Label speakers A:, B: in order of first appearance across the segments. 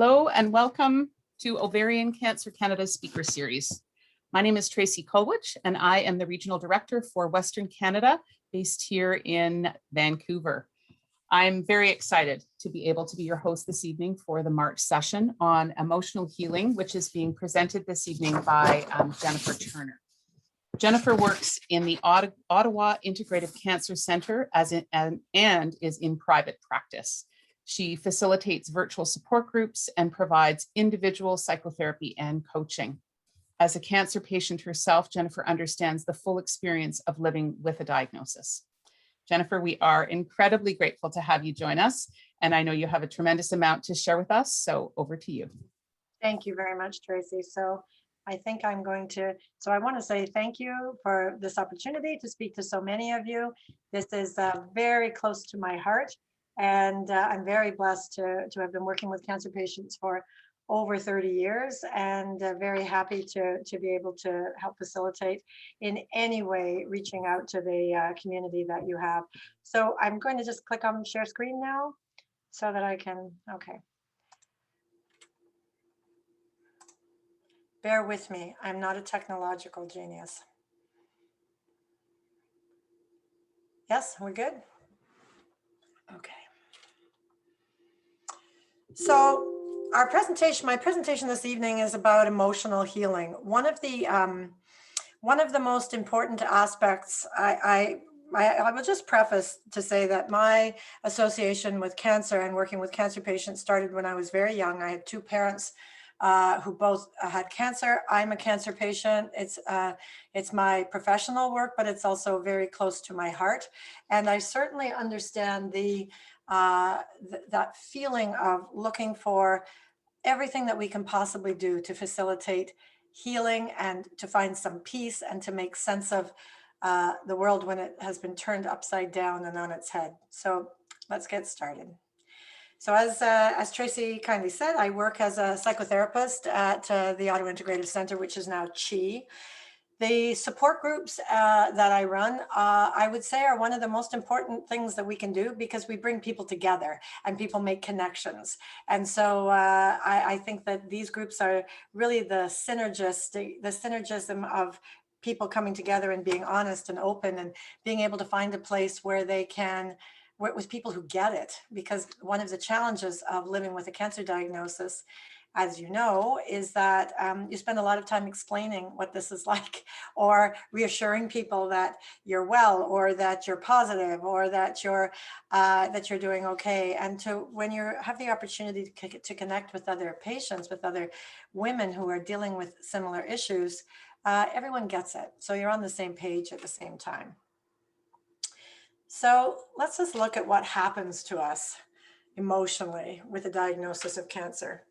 A: Hello and welcome to Ovarian Cancer Canada Speaker Series. My name is Tracy Colwich and I am the Regional Director for Western Canada based here in Vancouver. I'm very excited to be able to be your host this evening for the March session on emotional healing, which is being presented this evening by Jennifer Turner. Jennifer works in the Ottawa Integrative Cancer Centre and is in private practice. She facilitates virtual support groups and provides individual psychotherapy and coaching. As a cancer patient herself, Jennifer understands the full experience of living with a diagnosis. Jennifer, we are incredibly grateful to have you join us, and I know you have a tremendous amount to share with us, so over to you.
B: Thank you very much, Tracy. So I think I want to say thank you for this opportunity to speak to so many of you. This is very close to my heart. And I'm very blessed to have been working with cancer patients for over 30 years and very happy to be able to help facilitate in any way reaching out to the community that you have. So I'm going to just click on share screen now so that I can, okay. Bear with me, I'm not a technological genius. Yes, we're good? Okay. So my presentation this evening is about emotional healing. One of the most important aspects, I will just preface to say that my association with cancer and working with cancer patients started when I was very young. I had two parents who both had cancer. I'm a cancer patient. It's my professional work, but it's also very close to my heart. And I certainly understand that feeling of looking for everything that we can possibly do to facilitate healing and to find some peace and to make sense of the world when it has been turned upside down and on its head. So let's get started. So as Tracy kindly said, I work as a psychotherapist at the Ottawa Integrative Centre, which is now CHI. The support groups that I run, I would say are one of the most important things that we can do because we bring people together and people make connections. And so I think that these groups are really the synergism of people coming together and being honest and open and being able to find a place where they can work with people who get it. Because one of the challenges of living with a cancer diagnosis, as you know, is that you spend a lot of time explaining what this is like or reassuring people that you're well or that you're positive or that you're doing okay. And when you have the opportunity to connect with other patients, with other women who are dealing with similar issues, everyone gets it. So you're on the same page at the same time. So let's just look at what happens to us emotionally with a diagnosis of cancer.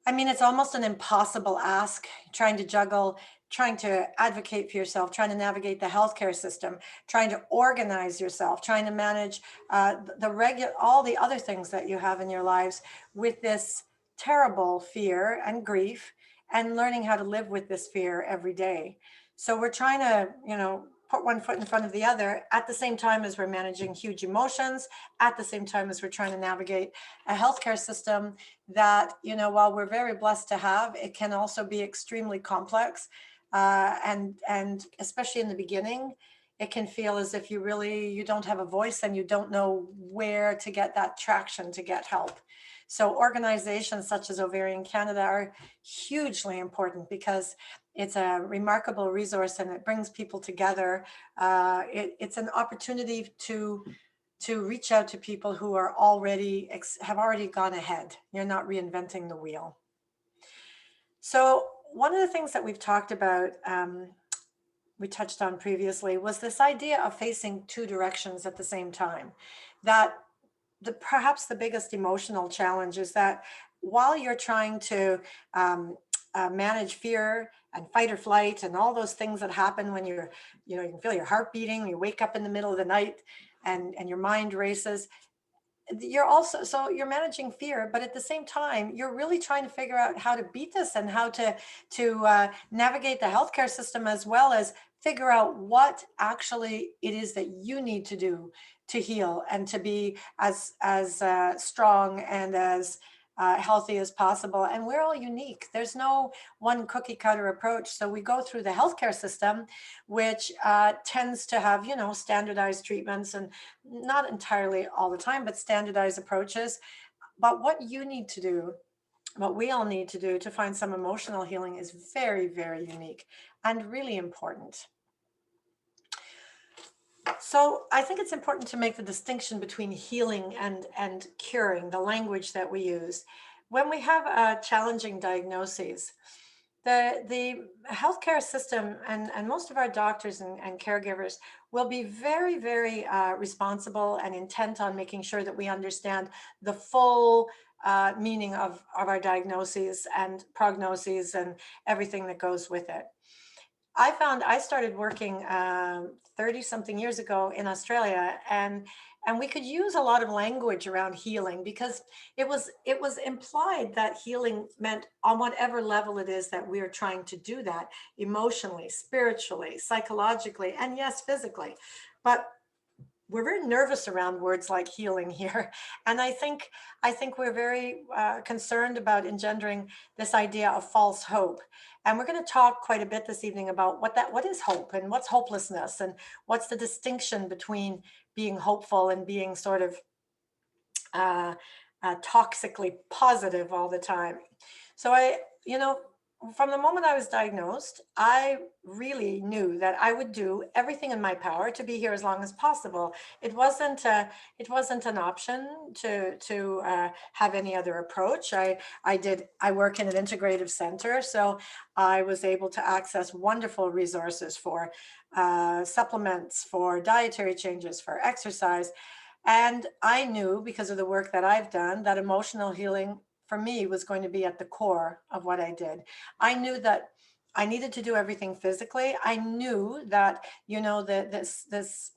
B: I mean, it's almost an impossible ask, trying to juggle, trying to advocate for yourself, trying to navigate the healthcare system, trying to organize yourself, trying to manage all the other things that you have in your lives with this terrible fear and grief and learning how to live with this fear every day. So we're trying to, put one foot in front of the other at the same time as we're managing huge emotions, at the same time as we're trying to navigate a healthcare system that, while we're very blessed to have, it can also be extremely complex. And especially in the beginning, it can feel as if you don't have a voice and you don't know where to get that traction to get help. So organizations such as Ovarian Canada are hugely important because it's a remarkable resource and it brings people together. It's an opportunity to reach out to people who are have already gone ahead. You're not reinventing the wheel. So one of the things that we've talked about, we touched on previously, was this idea of facing two directions at the same time. That perhaps the biggest emotional challenge is that while you're trying to manage fear and fight or flight and all those things that happen when you can feel your heart beating, you wake up in the middle of the night and your mind races. You're managing fear, but at the same time, you're really trying to figure out how to beat this and how to navigate the healthcare system, as well as figure out what actually it is that you need to do to heal and to be as strong and as healthy as possible. And we're all unique. There's no one cookie cutter approach. So we go through the healthcare system, which tends to have, standardized treatments, and not entirely all the time, but standardized approaches. But what you need to do, what we all need to do to find some emotional healing is very, very unique and really important. So I think it's important to make the distinction between healing and curing, the language that we use. When we have challenging diagnoses, the healthcare system and most of our doctors and caregivers will be very, very responsible and intent on making sure that we understand the full meaning of our diagnoses and prognoses and everything that goes with it. I found I started working 30 something years ago in Australia, and we could use a lot of language around healing because it was implied that healing meant on whatever level it is that we're trying to do that, emotionally, spiritually, psychologically, and yes, physically. But we're very nervous around words like healing here, and I think we're very concerned about engendering this idea of false hope. And we're going to talk quite a bit this evening about what is hope and what's hopelessness and what's the distinction between being hopeful and being sort of uh, toxically positive all the time. So from the moment I was diagnosed, I really knew that I would do everything in my power to be here as long as possible. It wasn't an option to have any other approach. I work in an integrative center, so I was able to access wonderful resources for supplements, for dietary changes, for exercise. And I knew, because of the work that I've done, that emotional healing for me was going to be at the core of what I did. I knew that I needed to do everything physically. I knew that, that this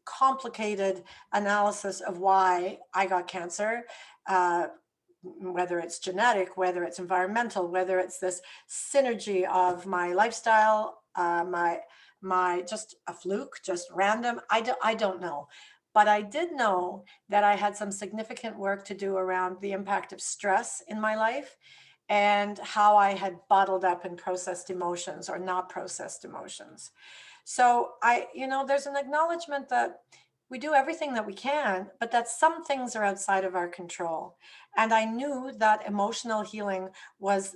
B: complicated analysis of why I got cancer, whether it's genetic, whether it's environmental, whether it's this synergy of my lifestyle, my just a fluke, just random. I don't know. But I did know that I had some significant work to do around the impact of stress in my life and how I had bottled up and processed emotions or not processed emotions. So there's an acknowledgement that we do everything that we can, but that some things are outside of our control. And I knew that emotional healing was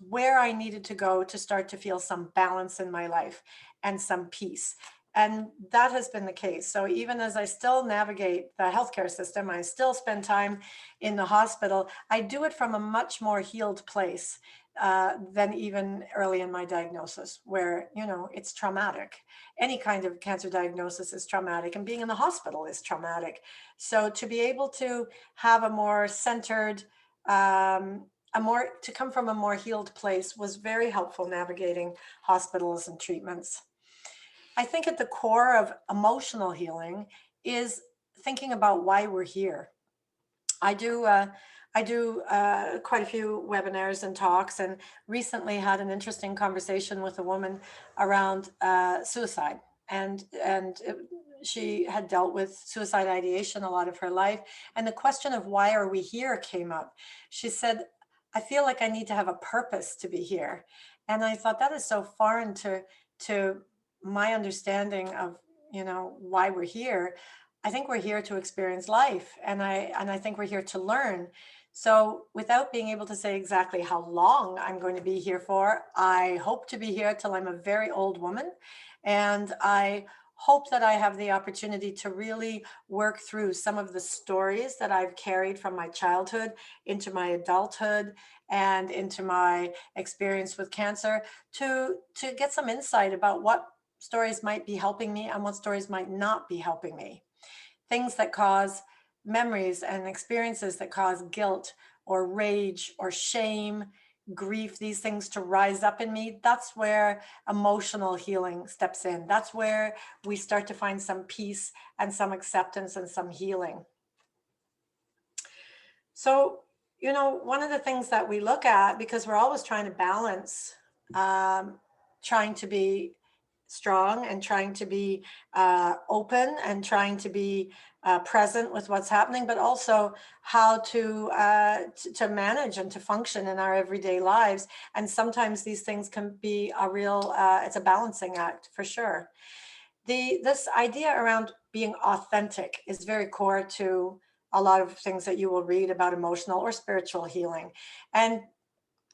B: where I needed to go to start to feel some balance in my life and some peace. And that has been the case. So even as I still navigate the healthcare system, I still spend time in the hospital, I do it from a much more healed place than even early in my diagnosis, where, it's traumatic. Any kind of cancer diagnosis is traumatic, and being in the hospital is traumatic. So to be able to have a more centered, to come from a more healed place was very helpful navigating hospitals and treatments. I think at the core of emotional healing is thinking about why we're here. I do quite a few webinars and talks, and recently had an interesting conversation with a woman around suicide, and she had dealt with suicide ideation a lot of her life, and the question of why are we here came up. She said, "I feel like I need to have a purpose to be here," and I thought that is so foreign to my understanding of why we're here. I think we're here to experience life, and I think we're here to learn. So without being able to say exactly how long I'm going to be here for, I hope to be here till I'm a very old woman, and I hope that I have the opportunity to really work through some of the stories that I've carried from my childhood into my adulthood and into my experience with cancer, to get some insight about what stories might be helping me and what stories might not be helping me. Things that cause memories and experiences that cause guilt or rage or shame, grief, these things to rise up in me. That's where emotional healing steps in. That's where we start to find some peace and some acceptance and some healing. So, one of the things that we look at, because we're always trying to balance, trying to be strong and trying to be open and trying to be present with what's happening, but also how to manage and to function in our everyday lives. And sometimes these things can be a real, it's a balancing act for sure. This idea around being authentic is very core to a lot of things that you will read about emotional or spiritual healing. And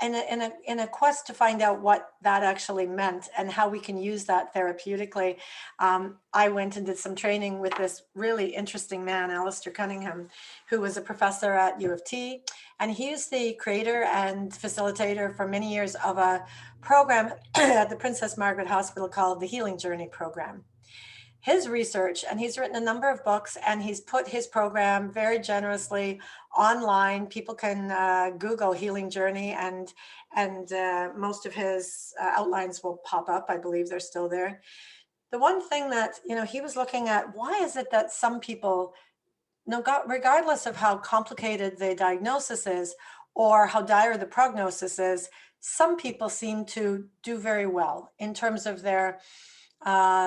B: in a quest to find out what that actually meant and how we can use that therapeutically, I went and did some training with this really interesting man, Alistair Cunningham, who was a professor at U of T. And he's the creator and facilitator for many years of a program at the Princess Margaret Hospital called the Healing Journey Program. His research, and he's written a number of books, and he's put his program very generously online. People can Google Healing Journey, and most of his outlines will pop up. I believe they're still there. The one thing that he was looking at, why is it that some people, regardless of how complicated the diagnosis is or how dire the prognosis is, some people seem to do very well in terms of their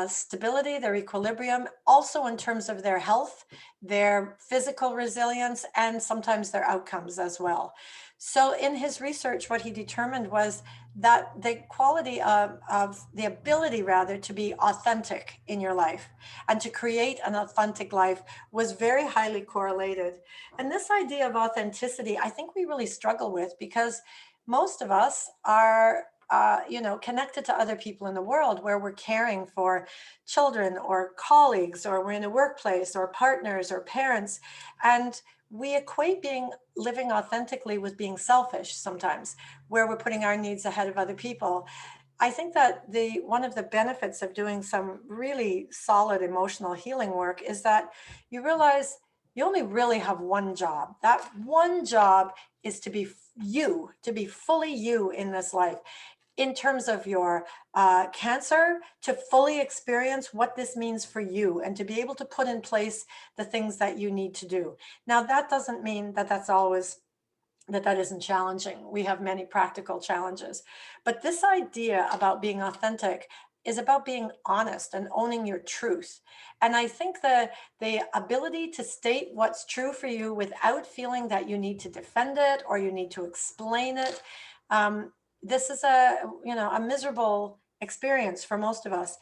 B: stability, their equilibrium, also in terms of their health, their physical resilience, and sometimes their outcomes as well. So in his research, what he determined was that the quality of the ability rather to be authentic in your life and to create an authentic life was very highly correlated. And this idea of authenticity, I think we really struggle with because most of us are connected to other people in the world where we're caring for children or colleagues, or we're in a workplace or partners or parents. And we equate living authentically with being selfish sometimes, where we're putting our needs ahead of other people. I think that one of the benefits of doing some really solid emotional healing work is that you realize you only really have one job. That one job is to be you, to be fully you in this life. In terms of your cancer, to fully experience what this means for you and to be able to put in place the things that you need to do. Now, that doesn't mean that that isn't challenging. We have many practical challenges. But this idea about being authentic is about being honest and owning your truth. And I think the ability to state what's true for you without feeling that you need to defend it or you need to explain it, this is a miserable experience for most of us.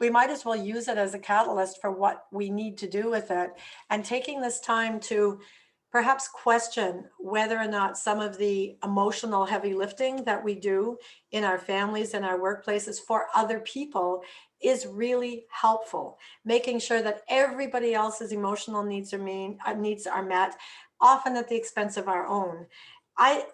B: We might as well use it as a catalyst for what we need to do with it. And taking this time to perhaps question whether or not some of the emotional heavy lifting that we do in our families and our workplaces for other people is really helpful. Making sure that everybody else's emotional needs are met, often at the expense of our own. I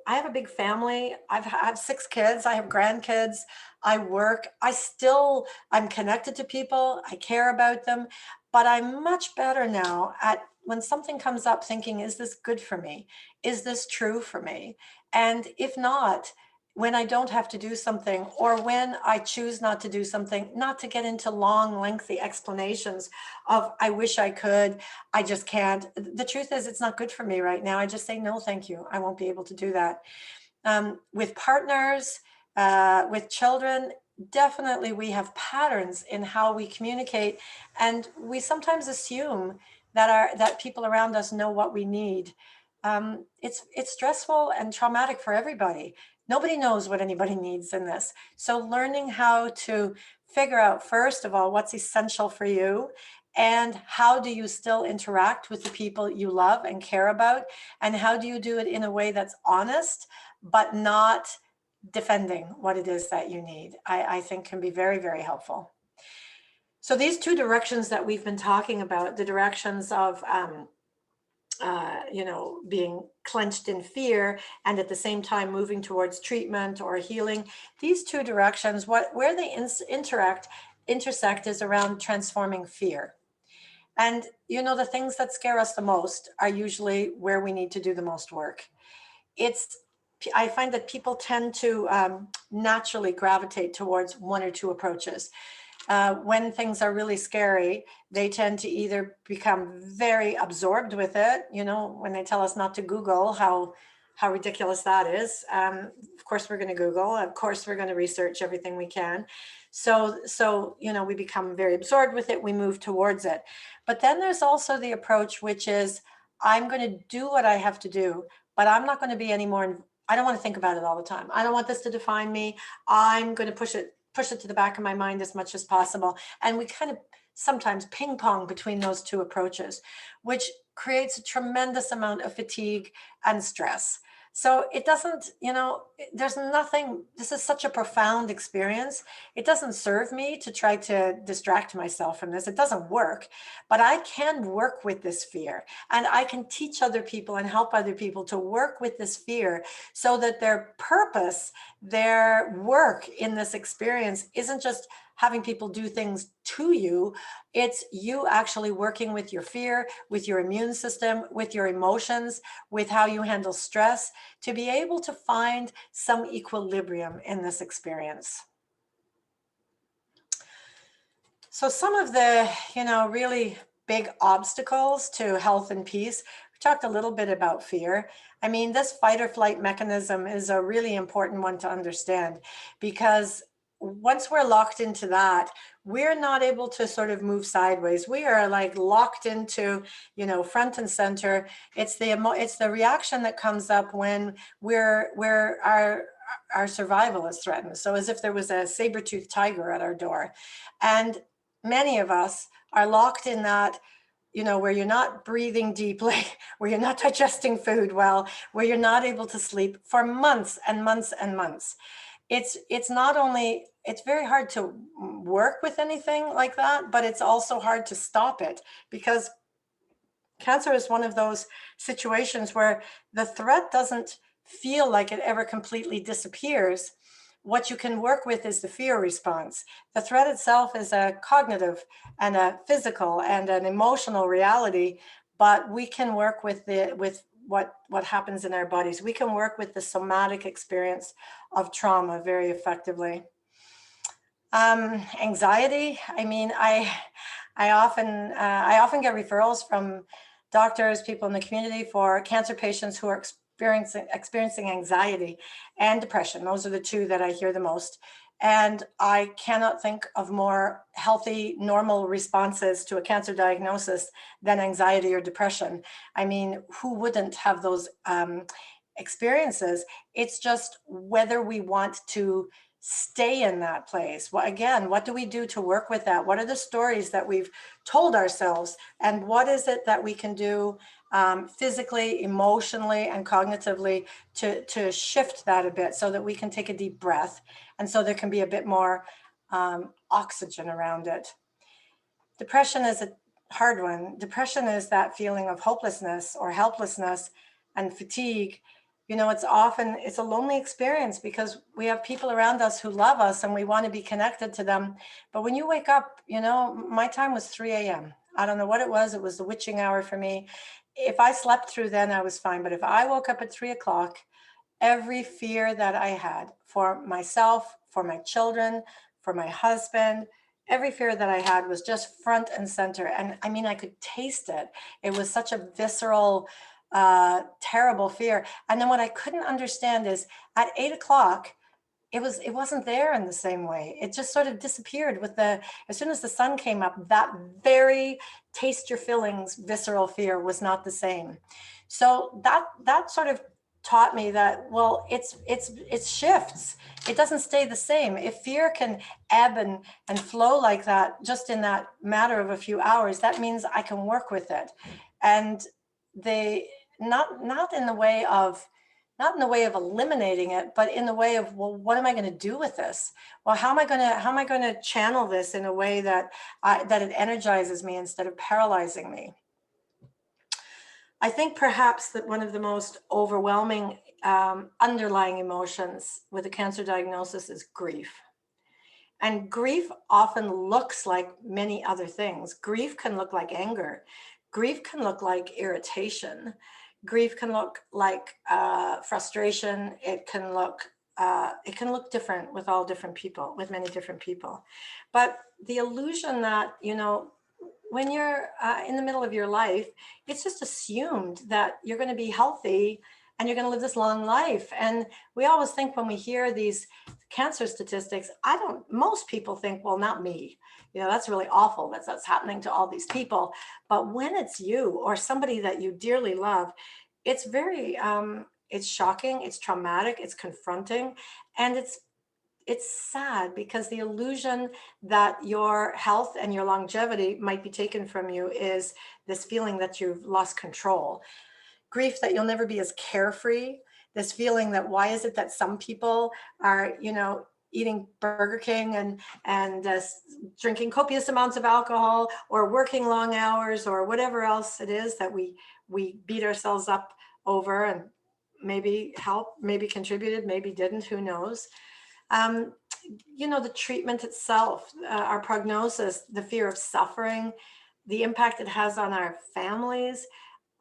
B: have a big family. I have 6 kids. I have grandkids. I work. I'm connected to people. I care about them, but I'm much better now at when something comes up thinking, is this good for me? Is this true for me? And if not, when I don't have to do something, or when I choose not to do something, not to get into long, lengthy explanations of, I wish I could, I just can't. The truth is, it's not good for me right now. I just say, no, thank you. I won't be able to do that. With partners, with children, definitely we have patterns in how we communicate. And we sometimes assume that people around us know what we need. It's stressful and traumatic for everybody. Nobody knows what anybody needs in this. So learning how to figure out, first of all, what's essential for you, and how do you still interact with the people you love and care about, and how do you do it in a way that's honest, but not defending what it is that you need, I think can be very, very helpful. So these 2 directions that we've been talking about, the directions of being clenched in fear and at the same time moving towards treatment or healing, these 2 directions, where they intersect is around transforming fear. And the things that scare us the most are usually where we need to do the most work. I find that people tend to naturally gravitate towards 1 or 2 approaches. When things are really scary, they tend to either become very absorbed with it. When they tell us not to Google how how ridiculous that is. Of course, we're going to Google. Of course, we're going to research everything we can. So, we become very absorbed with it. We move towards it. But then there's also the approach, which is, I'm going to do what I have to do, but I'm not going to be anymore. I don't want to think about it all the time. I don't want this to define me. I'm going to push it to the back of my mind as much as possible. And we kind of sometimes ping pong between those two approaches, which creates a tremendous amount of fatigue and stress. So it doesn't, there's nothing, this is such a profound experience. It doesn't serve me to try to distract myself from this. It doesn't work, but I can work with this fear, and I can teach other people and help other people to work with this fear so that their purpose, their work in this experience isn't just having people do things to you. It's you actually working with your fear, with your immune system, with your emotions, with how you handle stress, to be able to find some equilibrium in this experience. So some of the, really big obstacles to health and peace, we talked a little bit about fear. I mean, this fight or flight mechanism is a really important one to understand, because once we're locked into that, we're not able to sort of move sideways. We are like locked into, front and center. It's the reaction that comes up when our survival is threatened. So as if there was a saber-toothed tiger at our door. And many of us are locked in that, where you're not breathing deeply, where you're not digesting food well, where you're not able to sleep for months and months and months. It's not only, it's very hard to work with anything like that, but it's also hard to stop it, because cancer is one of those situations where the threat doesn't feel like it ever completely disappears. What you can work with is the fear response. The threat itself is a cognitive and a physical and an emotional reality, but we can work with what happens in our bodies. We can work with the somatic experience of trauma very effectively. Anxiety. I mean, I often get referrals from doctors, people in the community, for cancer patients who are experiencing anxiety and depression. Those are the two that I hear the most. And I cannot think of more healthy, normal responses to a cancer diagnosis than anxiety or depression. I mean, who wouldn't have those experiences? It's just whether we want to stay in that place. What do we do to work with that? What are the stories that we've told ourselves? And what is it that we can do physically, emotionally, and cognitively to shift that a bit, so that we can take a deep breath, and so there can be a bit more oxygen around it. Depression is a hard one. Depression is that feeling of hopelessness or helplessness and fatigue. It's a lonely experience, because we have people around us who love us and we want to be connected to them. But when you wake up, my time was 3 a.m. I don't know what it was. It was the witching hour for me. If I slept through then, I was fine. But if I woke up at 3 o'clock, every fear that I had for myself, for my children, for my husband, every fear that I had was just front and center. And I mean, I could taste it. It was such a visceral, terrible fear. And then what I couldn't understand is, at 8 o'clock, it wasn't there in the same way. It just sort of disappeared as soon as the sun came up. That very taste your feelings visceral fear was not the same. So that sort of taught me that, well, it shifts. It doesn't stay the same. If fear can ebb and flow like that, just in that matter of a few hours, that means I can work with it. And not in the way of eliminating it, but in the way of, well, what am I going to do with this? Well, how am I going to channel this in a way that it energizes me instead of paralyzing me? I think perhaps that one of the most overwhelming underlying emotions with a cancer diagnosis is grief. And grief often looks like many other things. Grief can look like anger. Grief can look like irritation. Grief can look like frustration. It can look different with all different people, with many different people. But the illusion that, when you're in the middle of your life, it's just assumed that you're going to be healthy and you're going to live this long life. And we always think when we hear these cancer statistics, most people think, well, not me. That's really awful that's happening to all these people. But when it's you or somebody that you dearly love, it's very, it's shocking, it's traumatic, it's confronting, and it's sad, because the illusion that your health and your longevity might be taken from you is this feeling that you've lost control. Grief that you'll never be as carefree, this feeling that why is it that some people are, eating Burger King and drinking copious amounts of alcohol, or working long hours, or whatever else it is that we beat ourselves up over, and maybe helped, maybe contributed, maybe didn't, who knows. The treatment itself, our prognosis, the fear of suffering, the impact it has on our families,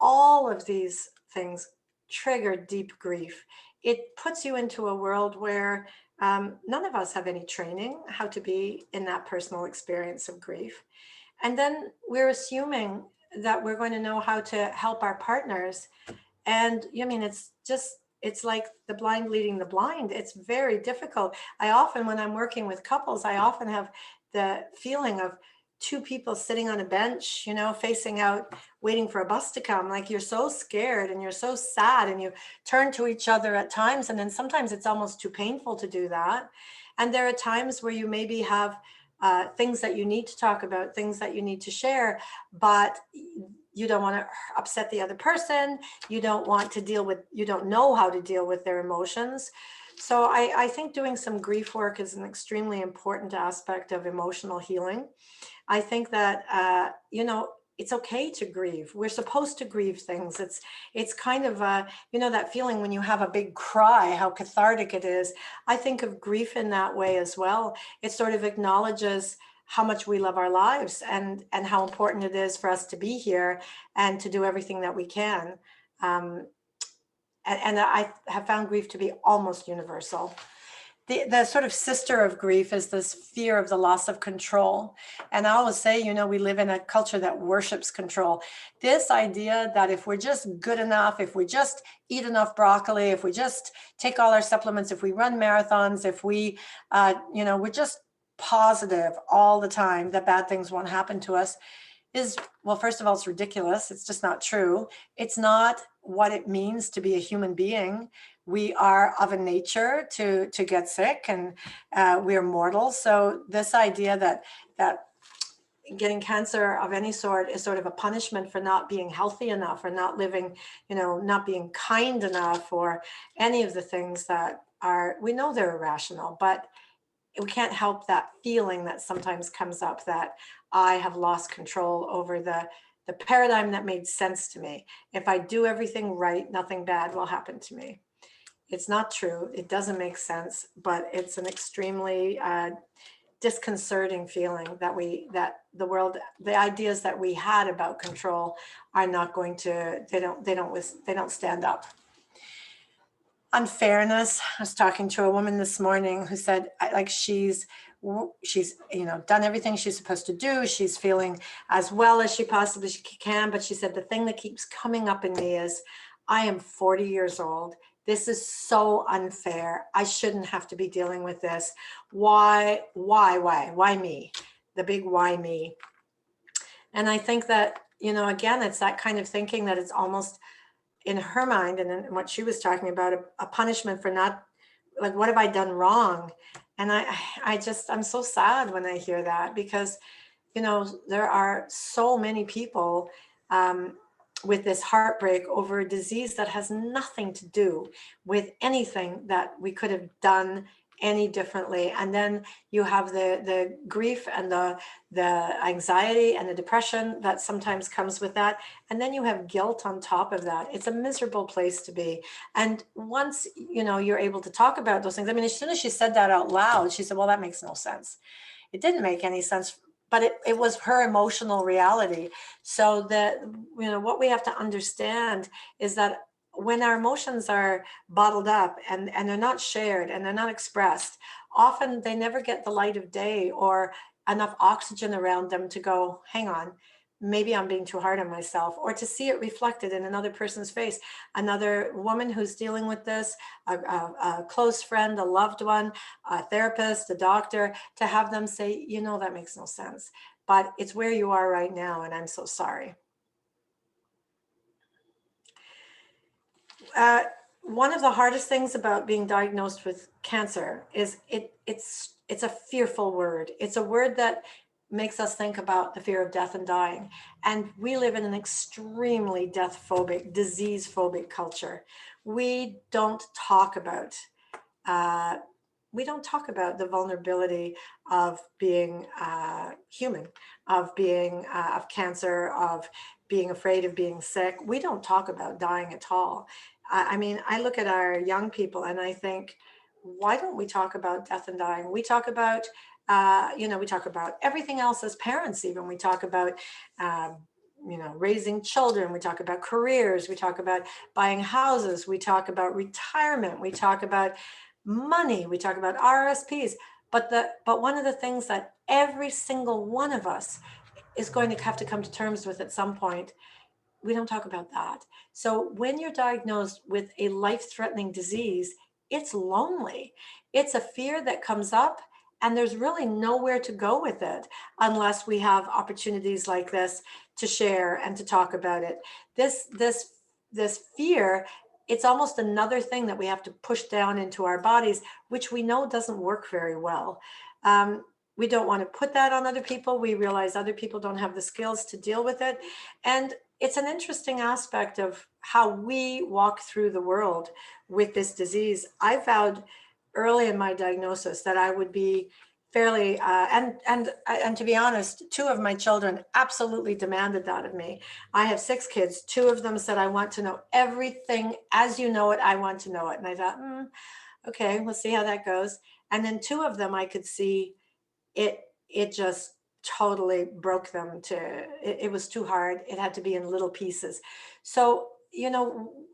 B: all of these things trigger deep grief. It puts you into a world where none of us have any training how to be in that personal experience of grief. And then we're assuming that we're going to know how to help our partners. And it's like the blind leading the blind. It's very difficult. I often, when I'm working with couples, I often have the feeling of two people sitting on a bench, facing out, waiting for a bus to come. Like, you're so scared and you're so sad, and you turn to each other at times. And then sometimes it's almost too painful to do that. And there are times where you maybe have things that you need to talk about, things that you need to share, but you don't want to upset the other person. You don't know how to deal with their emotions. So I think doing some grief work is an extremely important aspect of emotional healing. I think that, it's okay to grieve. We're supposed to grieve things. It's kind of, that feeling when you have a big cry, how cathartic it is. I think of grief in that way as well. It sort of acknowledges how much we love our lives, and how important it is for us to be here and to do everything that we can. And I have found grief to be almost universal. The sort of sister of grief is this fear of the loss of control. And I always say, we live in a culture that worships control. This idea that if we're just good enough, if we just eat enough broccoli, if we just take all our supplements, if we run marathons, if we, we're just positive all the time, that bad things won't happen to us, is, well, first of all, it's ridiculous. It's just not true. It's not what it means to be a human being. We are of a nature to get sick, and we are mortal. So this idea that getting cancer of any sort is sort of a punishment for not being healthy enough, or not living, not being kind enough, or any of the things that we know they're irrational, but we can't help that feeling that sometimes comes up, that I have lost control over the paradigm that made sense to me. If I do everything right, nothing bad will happen to me. It's not true. It doesn't make sense, but it's an extremely disconcerting feeling that the ideas that we had about control are not going to, they don't stand up. Unfairness. I was talking to a woman this morning who said, she's done everything she's supposed to do. She's feeling as well as she possibly can. But she said, the thing that keeps coming up in me is, I am 40 years old. This is so unfair. I shouldn't have to be dealing with this. Why me? The big why me? And I think that, again, it's that kind of thinking that it's almost, in her mind, and in what she was talking about, a punishment for not, like, what have I done wrong? And I'm so sad when I hear that, because, there are so many people with this heartbreak over a disease that has nothing to do with anything that we could have done any differently. And then you have the grief and the anxiety and the depression that sometimes comes with that. And then you have guilt on top of that. It's a miserable place to be. And once, you're able to talk about those things, I mean, as soon as she said that out loud, she said, well, that makes no sense. It didn't make any sense, but it was her emotional reality. So what we have to understand is that when our emotions are bottled up and they're not shared and they're not expressed, often they never get the light of day or enough oxygen around them to go, hang on, maybe I'm being too hard on myself, or to see it reflected in another person's face, another woman who's dealing with this, a close friend, a loved one, a therapist, a doctor, to have them say, you know, that makes no sense, but it's where you are right now, and I'm so sorry. One of the hardest things about being diagnosed with cancer is it's a fearful word. It's a word that makes us think about the fear of death and dying. And we live in an extremely death phobic, disease phobic culture. We don't talk about the vulnerability of being human, of being of cancer, of being afraid of being sick. We don't talk about dying at all. I mean, I look at our young people and I think, why don't we talk about death and dying? We talk about, we talk about everything else as parents. Even we talk about, raising children. We talk about careers. We talk about buying houses. We talk about retirement. We talk about money. We talk about RSPs. But one of the things that every single one of us is going to have to come to terms with at some point, we don't talk about that. So when you're diagnosed with a life-threatening disease, it's lonely. It's a fear that comes up, and there's really nowhere to go with it unless we have opportunities like this to share and to talk about it. This fear, it's almost another thing that we have to push down into our bodies, which we know doesn't work very well. We don't want to put that on other people. We realize other people don't have the skills to deal with it. And it's an interesting aspect of how we walk through the world with this disease. I vowed early in my diagnosis that I would be fairly, and to be honest, 2 of my children absolutely demanded that of me. I have 6 kids. 2 of them said, I want to know everything as you know it. I want to know it. And I thought, okay, we'll see how that goes. And then 2 of them, I could see it just totally broke them it was too hard. It had to be in little pieces. So,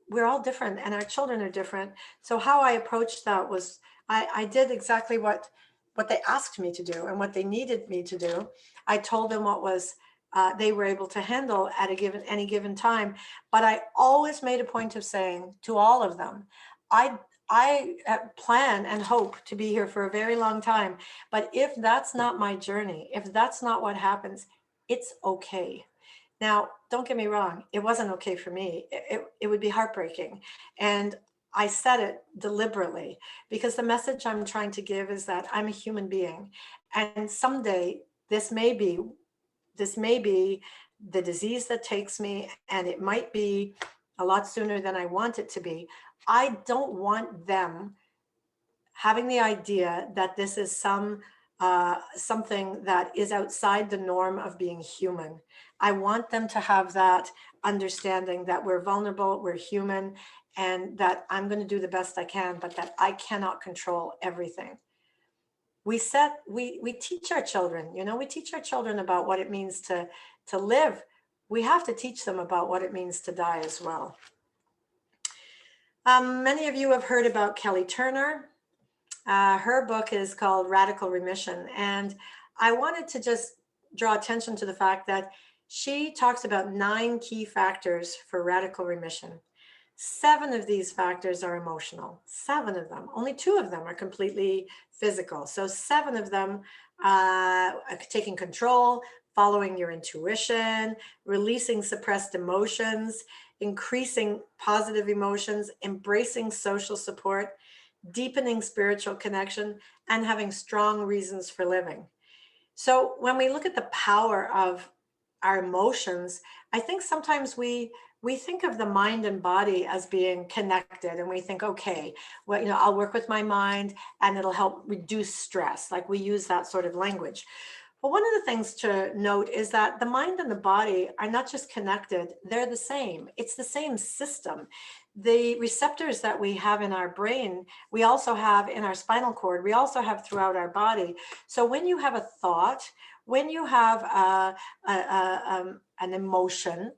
B: we're all different and our children are different. So how I approached that was I did exactly what they asked me to do and what they needed me to do. I told them what was they were able to handle at any given time. But I always made a point of saying to all of them, I plan and hope to be here for a very long time. But if that's not my journey, if that's not what happens, it's okay. Now, don't get me wrong. It wasn't okay for me. It would be heartbreaking. And I said it deliberately because the message I'm trying to give is that I'm a human being. And someday this may be the disease that takes me, and it might be a lot sooner than I want it to be. I don't want them having the idea that this is something that is outside the norm of being human. I want them to have that understanding that we're vulnerable, we're human, and that I'm going to do the best I can, but that I cannot control everything. We teach our children, we teach our children about what it means to live. We have to teach them about what it means to die as well. Many of you have heard about Kelly Turner. Her book is called Radical Remission. And I wanted to just draw attention to the fact that she talks about 9 key factors for radical remission. 7 of these factors are emotional. 7 of them. Only 2 of them are completely physical. So 7 of them, taking control, following your intuition, releasing suppressed emotions, increasing positive emotions, embracing social support, deepening spiritual connection, and having strong reasons for living. So when we look at the power of our emotions, I think sometimes we think of the mind and body as being connected, and we think, okay, well, I'll work with my mind and it'll help reduce stress. Like we use that sort of language. But one of the things to note is that the mind and the body are not just connected, they're the same. It's the same system. The receptors that we have in our brain, we also have in our spinal cord, we also have throughout our body. So when you have a thought, when you have an emotion,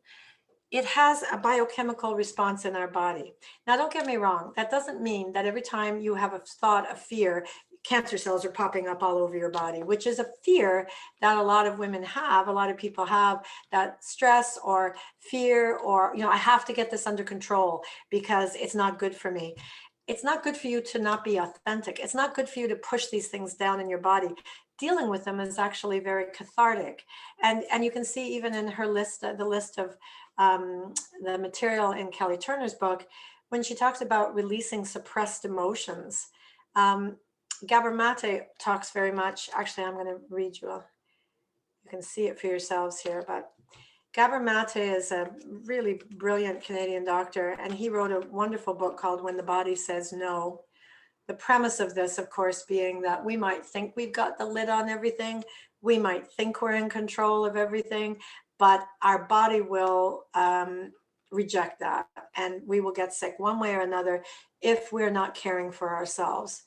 B: it has a biochemical response in our body. Now, don't get me wrong. That doesn't mean that every time you have a thought of fear, cancer cells are popping up all over your body, which is a fear that a lot of women have, a lot of people have, that stress or fear or, I have to get this under control because it's not good for me. It's not good for you to not be authentic. It's not good for you to push these things down in your body. Dealing with them is actually very cathartic. And you can see even in her list, the list of the material in Kelly Turner's book, when she talks about releasing suppressed emotions. Gabor Mate talks very much, actually, I'm going to read you, you can see it for yourselves here, but Gabor Mate is a really brilliant Canadian doctor, and he wrote a wonderful book called When the Body Says No. The premise of this, of course, being that we might think we've got the lid on everything, we might think we're in control of everything, but our body will reject that, and we will get sick one way or another if we're not caring for ourselves.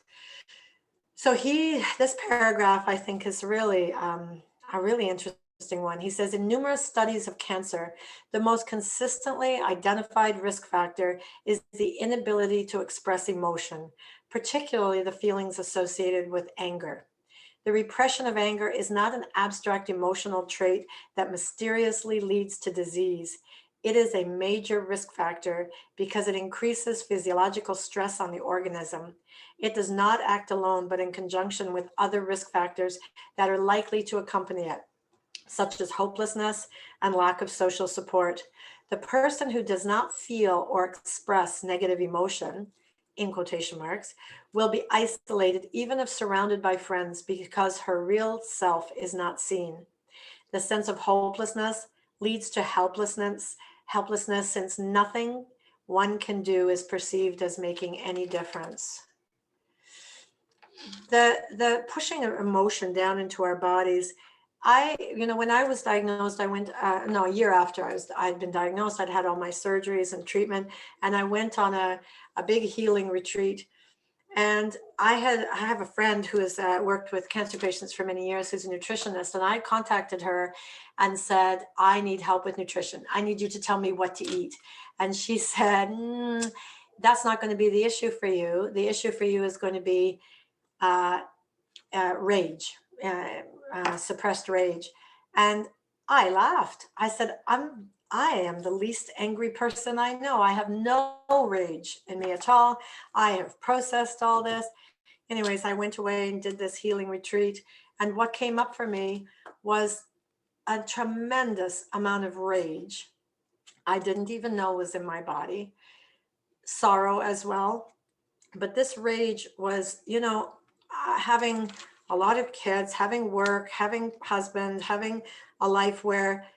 B: So this paragraph, I think, is really a really interesting one. He says, in numerous studies of cancer, the most consistently identified risk factor is the inability to express emotion, particularly the feelings associated with anger. The repression of anger is not an abstract emotional trait that mysteriously leads to disease. It is a major risk factor because it increases physiological stress on the organism. It does not act alone, but in conjunction with other risk factors that are likely to accompany it, such as hopelessness and lack of social support. The person who does not feel or express negative emotion, in quotation marks, will be isolated even if surrounded by friends because her real self is not seen. The sense of hopelessness leads to helplessness since nothing one can do is perceived as making any difference. The pushing of emotion down into our bodies, when I was diagnosed, I went, a year after I'd been diagnosed, I'd had all my surgeries and treatment, and I went on a big healing retreat. And I have a friend who has worked with cancer patients for many years, who's a nutritionist, and I contacted her and said, I need help with nutrition. I need you to tell me what to eat. And she said, that's not going to be the issue for you. The issue for you is going to be rage, suppressed rage. And I laughed. I said, I am the least angry person I know. I have no rage in me at all. I have processed all this. Anyways, I went away and did this healing retreat. And what came up for me was a tremendous amount of rage. I didn't even know was in my body. Sorrow as well. But this rage was, having a lot of kids, having work, having husband, having a life where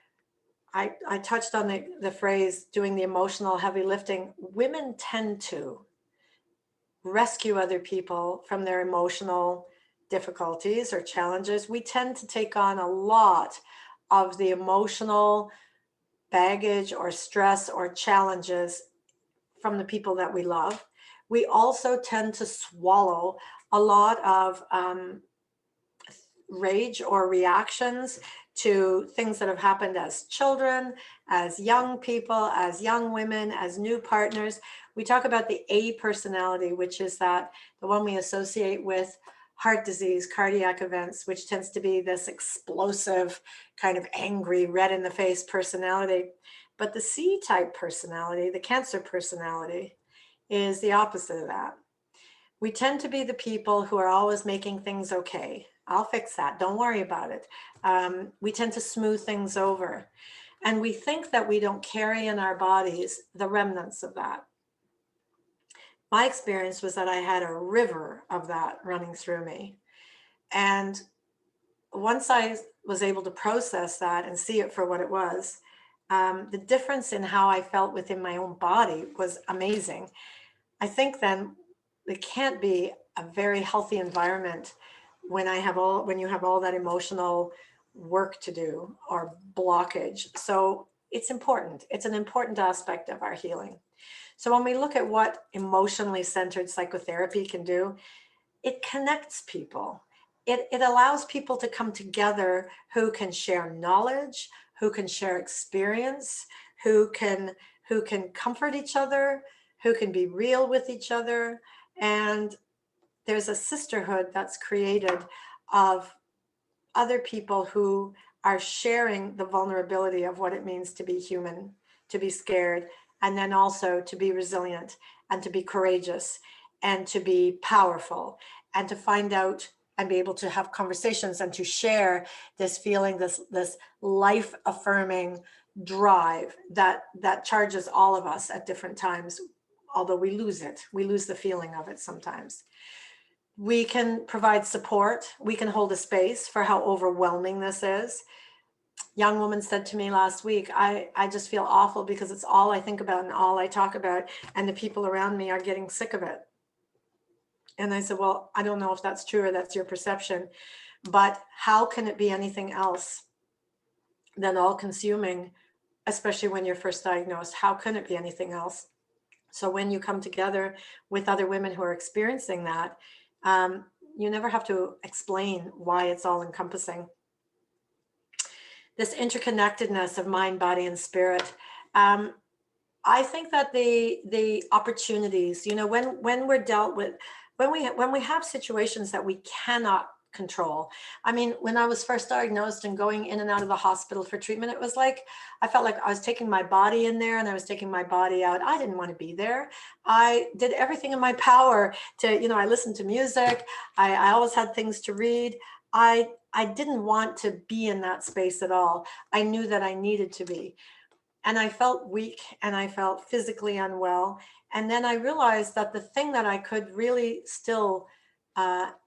B: I touched on the phrase doing the emotional heavy lifting. Women tend to rescue other people from their emotional difficulties or challenges. We tend to take on a lot of the emotional baggage or stress or challenges from the people that we love. We also tend to swallow a lot of rage or reactions to things that have happened as children, as young people, as young women, as new partners. We talk about the A personality, which is the one we associate with heart disease, cardiac events, which tends to be this explosive, kind of angry, red in the face personality. But the C-type personality, the Cancer personality, is the opposite of that. We tend to be the people who are always making things okay. I'll fix that. Don't worry about it. We tend to smooth things over. And we think that we don't carry in our bodies the remnants of that. My experience was that I had a river of that running through me. And once I was able to process that and see it for what it was, the difference in how I felt within my own body was amazing. I think then it can't be a very healthy environment when you have all that emotional work to do or blockage. So it's important. It's an important aspect of our healing. So when we look at what emotionally centered psychotherapy can do, it connects people. It allows people to come together who can share knowledge, who can share experience, who can comfort each other, who can be real with each other. And there's a sisterhood that's created of other people who are sharing the vulnerability of what it means to be human, to be scared, and then also to be resilient and to be courageous and to be powerful and to find out and be able to have conversations and to share this feeling, this life affirming drive that charges all of us at different times. Although we lose the feeling of it sometimes. We can provide support. We can hold a space for how overwhelming this is. Young woman said to me last week, I just feel awful because it's all I think about and all I talk about, and the people around me are getting sick of it. And I said, well, I don't know if that's true or that's your perception, but how can it be anything else than all consuming, especially when you're first diagnosed? How can it be anything else? So when you come together with other women who are experiencing that, you never have to explain why it's all encompassing. This interconnectedness of mind, body, and spirit. I think that the opportunities, when we're dealt with, when we have situations that we cannot control. I mean, when I was first diagnosed and going in and out of the hospital for treatment, it was like, I felt like I was taking my body in there and I was taking my body out. I didn't want to be there. I did everything in my power to, I listened to music. I always had things to read. I didn't want to be in that space at all. I knew that I needed to be. And I felt weak and I felt physically unwell. And then I realized that the thing that I could really still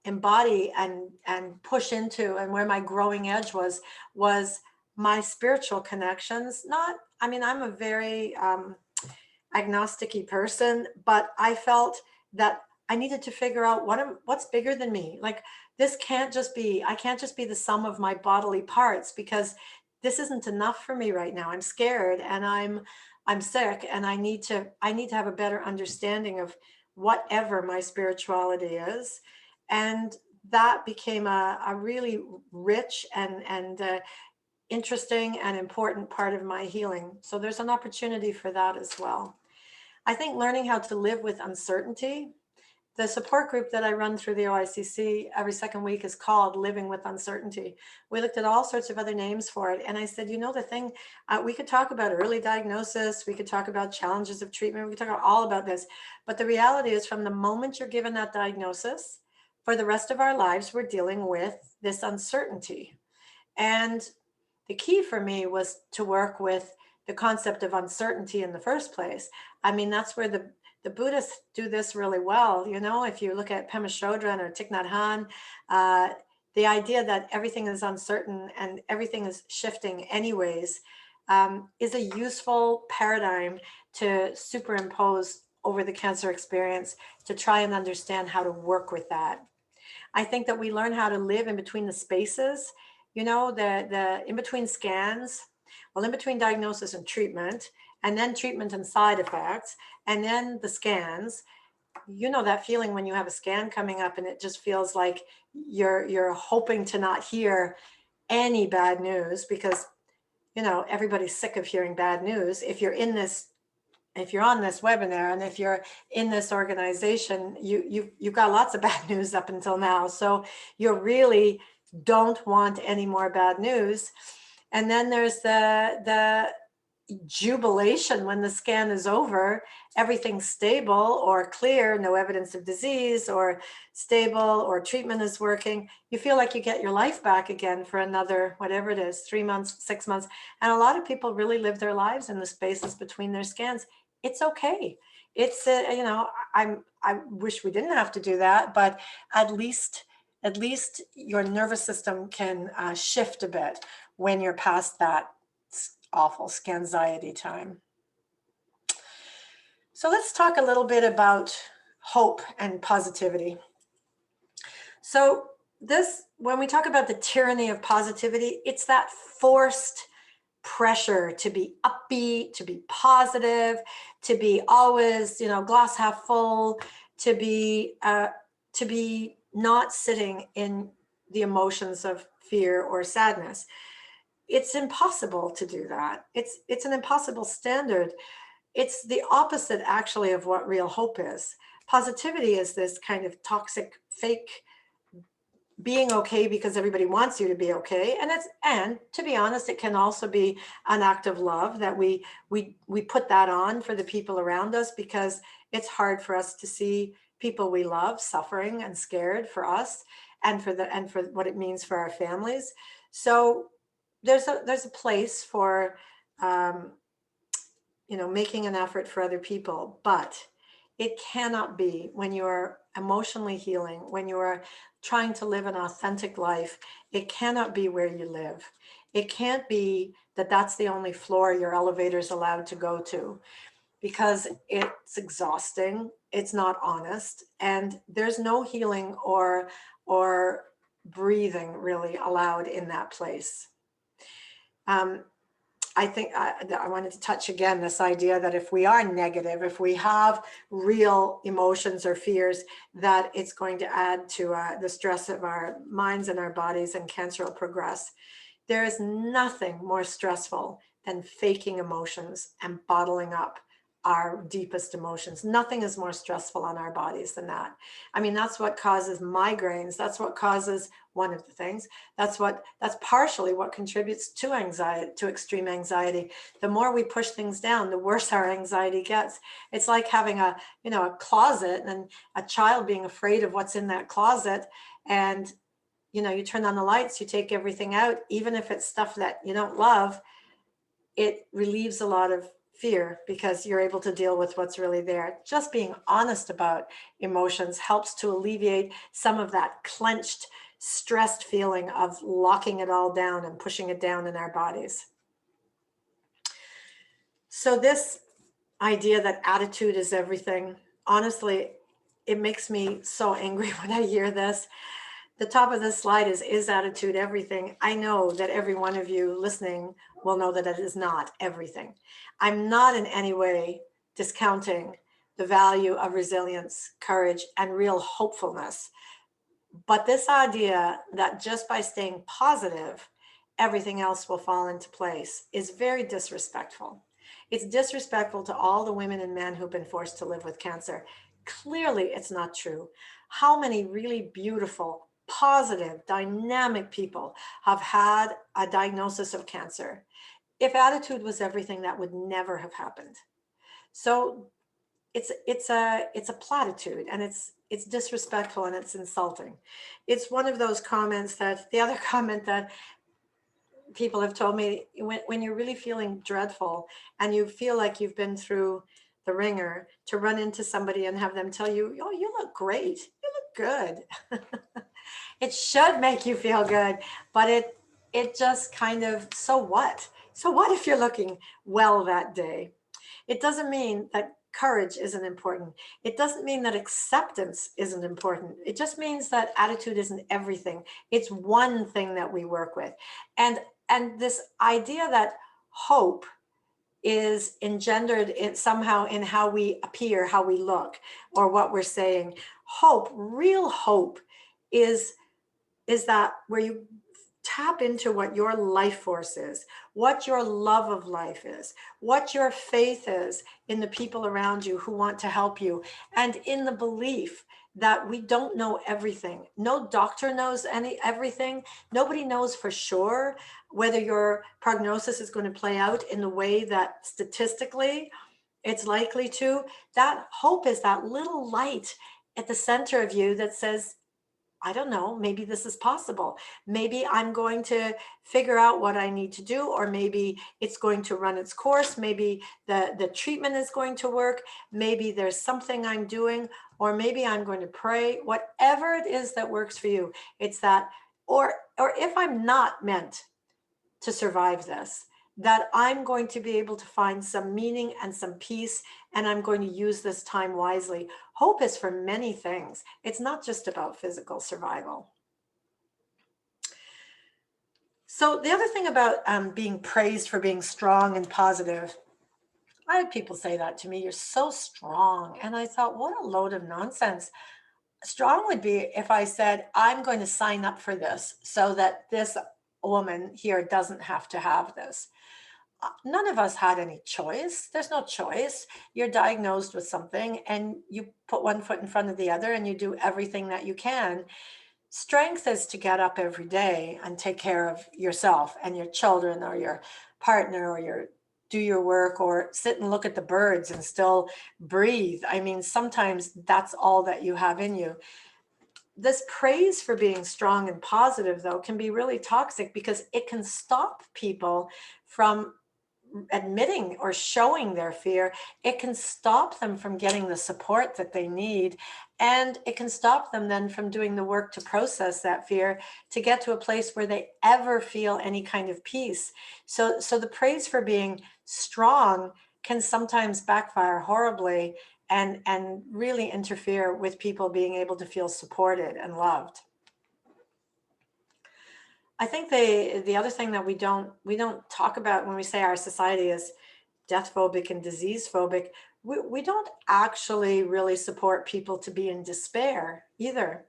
B: embody and push into, and where my growing edge was my spiritual connections. I'm a very agnostic-y person, but I felt that I needed to figure out what's bigger than me. Like, I can't just be the sum of my bodily parts, because this isn't enough for me right now. I'm scared and I'm sick, and I need to have a better understanding of whatever my spirituality is. And that became a really rich and interesting and important part of my healing. So there's an opportunity for that as well. I think learning how to live with uncertainty. The support group that I run through the OICC every second week is called Living with Uncertainty. We looked at all sorts of other names for it. And I said, the thing, we could talk about early diagnosis. We could talk about challenges of treatment. We could talk all about this. But the reality is, from the moment you're given that diagnosis, for the rest of our lives, we're dealing with this uncertainty. And the key for me was to work with the concept of uncertainty in the first place. I mean, that's where the Buddhists do this really well. If you look at Pema Chodron or Thich Nhat Hanh, the idea that everything is uncertain and everything is shifting anyways is a useful paradigm to superimpose over the cancer experience, to try and understand how to work with that. I think that we learn how to live in between the spaces, the in between scans, in between diagnosis and treatment, and then treatment and side effects, and then the scans. That feeling when you have a scan coming up and it just feels like you're hoping to not hear any bad news, because everybody's sick of hearing bad news. If you're on this webinar and if you're in this organization, you've got lots of bad news up until now, so you really don't want any more bad news. And then there's the jubilation when the scan is over, everything's stable or clear, no evidence of disease, or stable, or treatment is working. You feel like you get your life back again for another, whatever it is, 3 months, 6 months. And a lot of people really live their lives in the spaces between their scans. It's okay. It's I wish we didn't have to do that, but at least your nervous system can shift a bit when you're past that awful scanxiety time. So let's talk a little bit about hope and positivity. So when we talk about the tyranny of positivity, it's that forced pressure to be upbeat, to be positive, to be always, glass half full, to be not sitting in the emotions of fear or sadness. It's impossible to do that. It's an impossible standard. It's the opposite, actually, of what real hope is. Positivity is this kind of toxic, fake being okay because everybody wants you to be okay. And to be honest, it can also be an act of love that we put that on for the people around us, because it's hard for us to see people we love suffering and scared for us, and for what it means for our families. So there's a place for making an effort for other people, but it cannot be, when you're emotionally healing, when you're trying to live an authentic life, it cannot be where you live. It can't be that that's the only floor your elevator is allowed to go to, because it's exhausting, it's not honest, and there's no healing or breathing really allowed in that place. I think I wanted to touch again this idea that if we are negative, if we have real emotions or fears, that it's going to add to the stress of our minds and our bodies, and cancer will progress. There is nothing more stressful than faking emotions and bottling up our deepest emotions. Nothing is more stressful on our bodies than that. I mean, that's what causes migraines. That's what causes, one of the things, that's partially what contributes to anxiety, to extreme anxiety. The more we push things down, the worse our anxiety gets. It's like having a closet, and a child being afraid of what's in that closet. And you turn on the lights, you take everything out, even if it's stuff that you don't love, it relieves a lot of fear because you're able to deal with what's really there. Just being honest about emotions helps to alleviate some of that clenched, stressed feeling of locking it all down and pushing it down in our bodies. So this idea that attitude is everything, honestly, it makes me so angry when I hear this. The top of this slide is attitude everything? I know that every one of you listening will know that it is not everything. I'm not in any way discounting the value of resilience, courage, and real hopefulness. But this idea that just by staying positive, everything else will fall into place is very disrespectful. It's disrespectful to all the women and men who've been forced to live with cancer. Clearly, it's not true. How many really beautiful, positive, dynamic people have had a diagnosis of cancer? If attitude was everything, that would never have happened. So it's a platitude, and it's disrespectful, and it's insulting. It's one of those comments that, the other comment that people have told me, when you're really feeling dreadful and you feel like you've been through the ringer, to run into somebody and have them tell you, oh, you look great, you look good. It should make you feel good, but it just kind of, so what? So what if you're looking well that day? It doesn't mean that courage isn't important. It doesn't mean that acceptance isn't important. It just means that attitude isn't everything. It's one thing that we work with. And this idea that hope is engendered somehow in how we appear, how we look, or what we're saying. Hope, real hope, is that where you tap into what your life force is, what your love of life is, what your faith is in the people around you who want to help you, and in the belief that we don't know everything. No doctor knows everything. Nobody knows for sure whether your prognosis is going to play out in the way that statistically it's likely to. That hope is that little light at the center of you that says, I don't know, maybe this is possible. Maybe I'm going to figure out what I need to do, or maybe it's going to run its course. Maybe the treatment is going to work. Maybe there's something I'm doing, or maybe I'm going to pray. Whatever it is that works for you, it's that, or if I'm not meant to survive this, that I'm going to be able to find some meaning and some peace, and I'm going to use this time wisely. Hope is for many things. It's not just about physical survival. So the other thing about being praised for being strong and positive, I had people say that to me, you're so strong. And I thought, what a load of nonsense. Strong would be if I said, I'm going to sign up for this so that this woman here doesn't have to have this. none of us had any choice. There's no choice. You're diagnosed with something and you put one foot in front of the other and you do everything that you can. Strength is to get up every day and take care of yourself and your children or your partner, or do your work, or sit and look at the birds and still breathe. I mean, sometimes that's all that you have in you. This praise for being strong and positive, though, can be really toxic because it can stop people from admitting or showing their fear. It can stop them from getting the support that they need. And it can stop them then from doing the work to process that fear, to get to a place where they ever feel any kind of peace. So the praise for being strong can sometimes backfire horribly and really interfere with people being able to feel supported and loved. I think the other thing that we don't talk about when we say our society is death phobic and disease phobic, we don't actually really support people to be in despair either.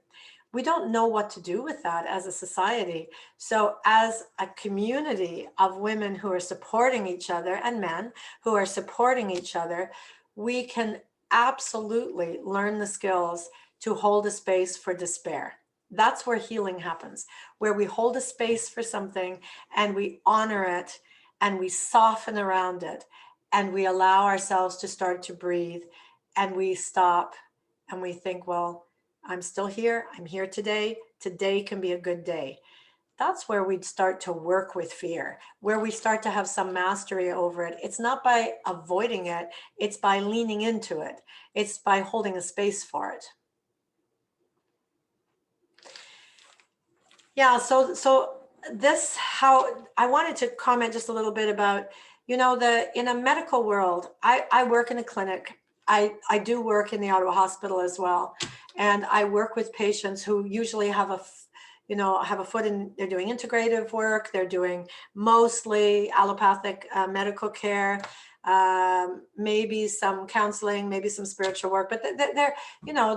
B: We don't know what to do with that as a society. So as a community of women who are supporting each other, and men who are supporting each other, we can absolutely learn the skills to hold a space for despair. That's where healing happens, where we hold a space for something and we honor it and we soften around it and we allow ourselves to start to breathe, and we stop and we think, well, I'm still here. I'm here today. Today can be a good day. That's where we'd start to work with fear, where we start to have some mastery over it. It's not by avoiding it, it's by leaning into it. It's by holding a space for it. Yeah, so this, how I wanted to comment just a little bit about, in a medical world, I work in a clinic. I do work in the Ottawa Hospital as well. And I work with patients who usually have a foot in, they're doing integrative work, they're doing mostly allopathic medical care, maybe some counseling, maybe some spiritual work, but they're,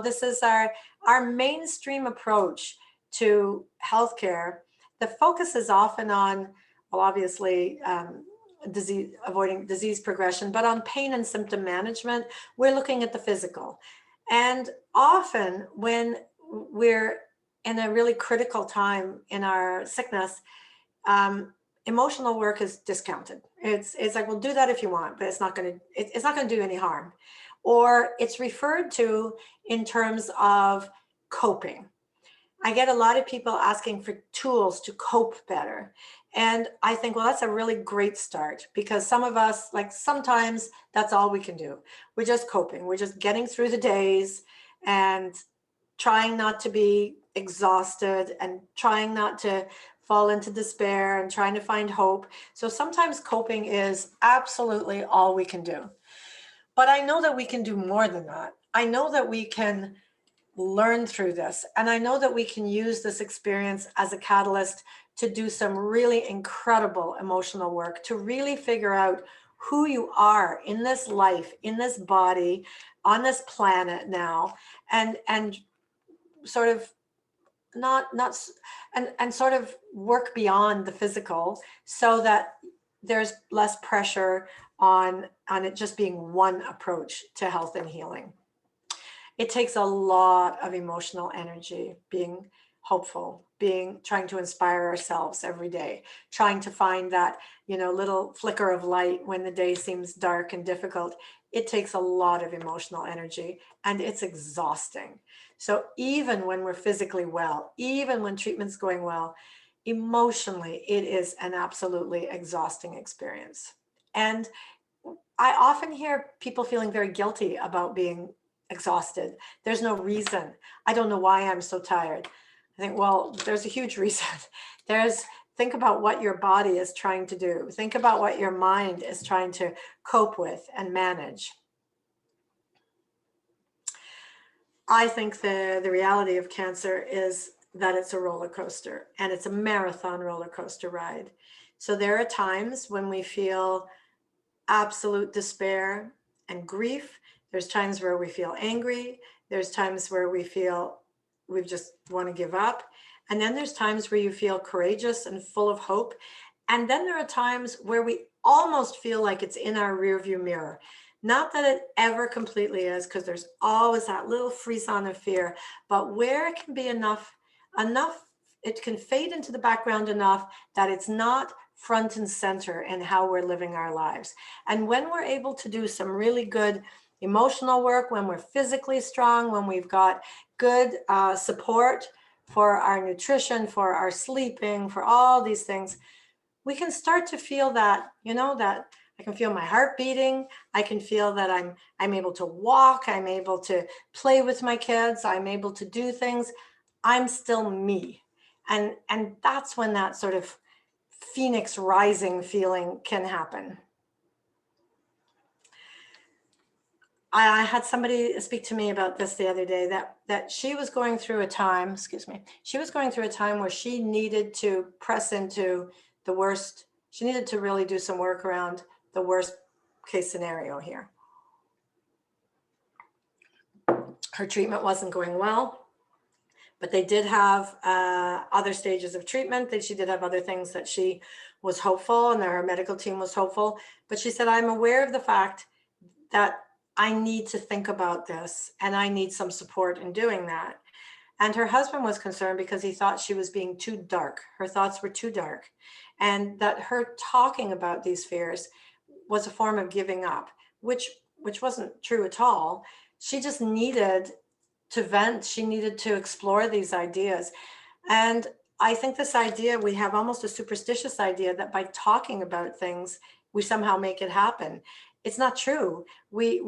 B: this is our mainstream approach to healthcare. The focus is often on, well, obviously, avoiding disease progression, but on pain and symptom management. We're looking at the physical. And often when we're in a really critical time in our sickness, emotional work is discounted. It's like, well, do that if you want, but it's not going to do any harm. Or it's referred to in terms of coping. I get a lot of people asking for tools to cope better. And I think, well, that's a really great start, because some of us, like, sometimes that's all we can do. We're just coping. We're just getting through the days and trying not to be exhausted and trying not to fall into despair and trying to find hope. So sometimes coping is absolutely all we can do. But I know that we can do more than that. I know that we can learn through this. And I know that we can use this experience as a catalyst to do some really incredible emotional work, to really figure out who you are in this life, in this body, on this planet now, and sort of and sort of work beyond the physical, so that there's less pressure on it just being one approach to health and healing. It takes a lot of emotional energy being hopeful, trying to inspire ourselves every day, trying to find that, little flicker of light when the day seems dark and difficult. It takes a lot of emotional energy, and it's exhausting. So even when we're physically well, even when treatment's going well, emotionally, it is an absolutely exhausting experience. And I often hear people feeling very guilty about being exhausted. There's no reason. I don't know why I'm so tired. I think, well, there's a huge reason. Think about what your body is trying to do. Think about what your mind is trying to cope with and manage. I think the reality of cancer is that it's a roller coaster, and it's a marathon roller coaster ride. So there are times when we feel absolute despair and grief. There's times where we feel angry. There's times where we feel we just want to give up. And then there's times where you feel courageous and full of hope. And then there are times where we almost feel like it's in our rearview mirror. Not that it ever completely is, because there's always that little frisson of fear, but where it can be enough, it can fade into the background enough that it's not front and center in how we're living our lives. And when we're able to do some really good emotional work, when we're physically strong, when we've got good support for our nutrition, for our sleeping, for all these things, we can start to feel that, that I can feel my heart beating. I can feel that I'm able to walk. I'm able to play with my kids. I'm able to do things. I'm still me. And that's when that sort of phoenix rising feeling can happen. I had somebody speak to me about this the other day, that she was going through a time, she was going through a time where she needed to press into the worst. She needed to really do some work around the worst case scenario here. Her treatment wasn't going well, but they did have other stages of treatment. That she did have other things that she was hopeful, and her medical team was hopeful. But she said, I'm aware of the fact that I need to think about this, and I need some support in doing that. And her husband was concerned because he thought she was being too dark. Her thoughts were too dark, and that her talking about these fears was a form of giving up, which wasn't true at all. She just needed to vent. She needed to explore these ideas. And I think this idea, we have almost a superstitious idea that by talking about things, we somehow make it happen. It's not true. We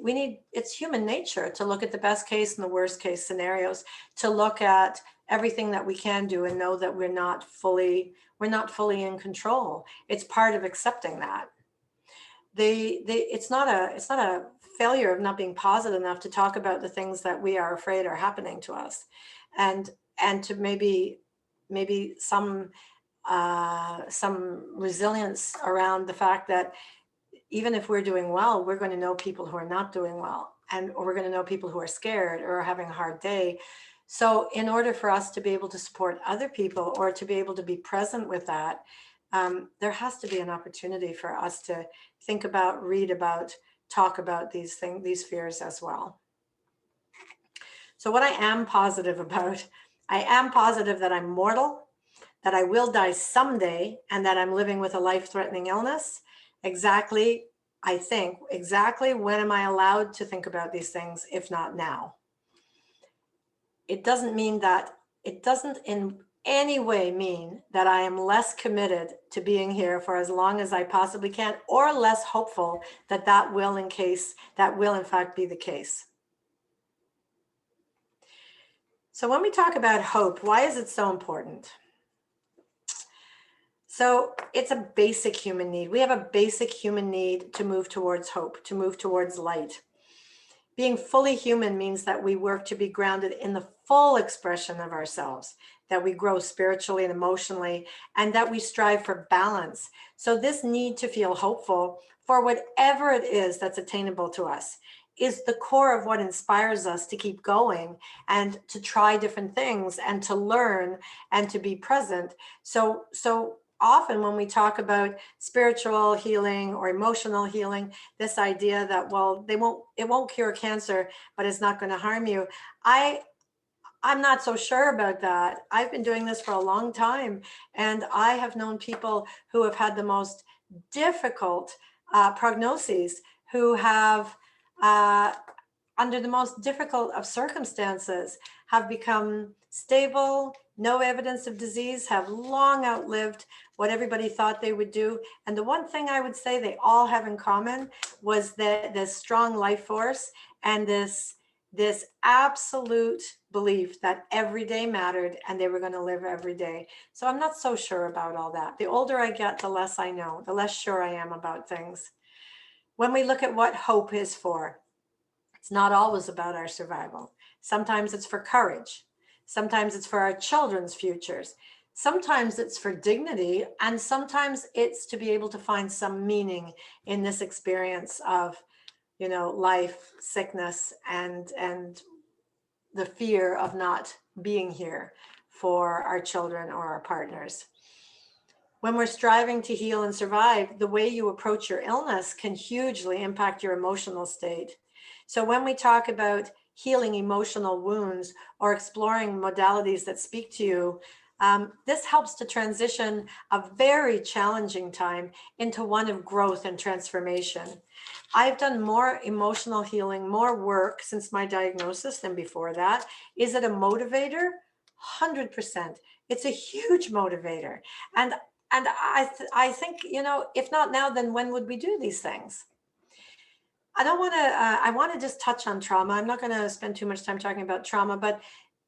B: need, it's human nature to look at the best case and the worst case scenarios, to look at everything that we can do and know that we're not fully in control. It's part of accepting that. It's not a failure of not being positive enough to talk about the things that we are afraid are happening to us, and to maybe some resilience around the fact that even if we're doing well, we're going to know people who are not doing well, or we're going to know people who are scared or are having a hard day. So in order for us to be able to support other people, or to be able to be present with that, there has to be an opportunity for us to think about, read about, talk about these fears as well. So what I am positive about, I am positive that I'm mortal, that I will die someday, and that I'm living with a life-threatening illness. Exactly when am I allowed to think about these things, if not now? It doesn't in any way mean that I am less committed to being here for as long as I possibly can, or less hopeful that will in fact be the case. So when we talk about hope, why is it so important? So it's a basic human need. We have a basic human need to move towards hope, to move towards light. Being fully human means that we work to be grounded in the full expression of ourselves, that we grow spiritually and emotionally, and that we strive for balance. So this need to feel hopeful for whatever it is that's attainable to us is the core of what inspires us to keep going and to try different things and to learn and to be present. So often when we talk about spiritual healing or emotional healing, this idea that, well, it won't cure cancer, but it's not going to harm you. I'm not so sure about that. I've been doing this for a long time, and I have known people who have had the most difficult prognoses, who have, under the most difficult of circumstances, have become stable, no evidence of disease, have long outlived what everybody thought they would do. And the one thing I would say they all have in common was this strong life force and this absolute belief that every day mattered and they were going to live every day. So I'm not so sure about all that. The older I get, the less I know, the less sure I am about things. When we look at what hope is for, it's not always about our survival. Sometimes it's for courage. Sometimes it's for our children's futures. Sometimes it's for dignity. And sometimes it's to be able to find some meaning in this experience of, life, sickness, and the fear of not being here for our children or our partners. When we're striving to heal and survive, the way you approach your illness can hugely impact your emotional state. So when we talk about healing emotional wounds or exploring modalities that speak to you, this helps to transition a very challenging time into one of growth and transformation. I've done more emotional healing, more work since my diagnosis than before that. Is it a motivator? 100%. It's a huge motivator. And I think, if not now, then when would we do these things? I want to just touch on trauma. I'm not going to spend too much time talking about trauma, but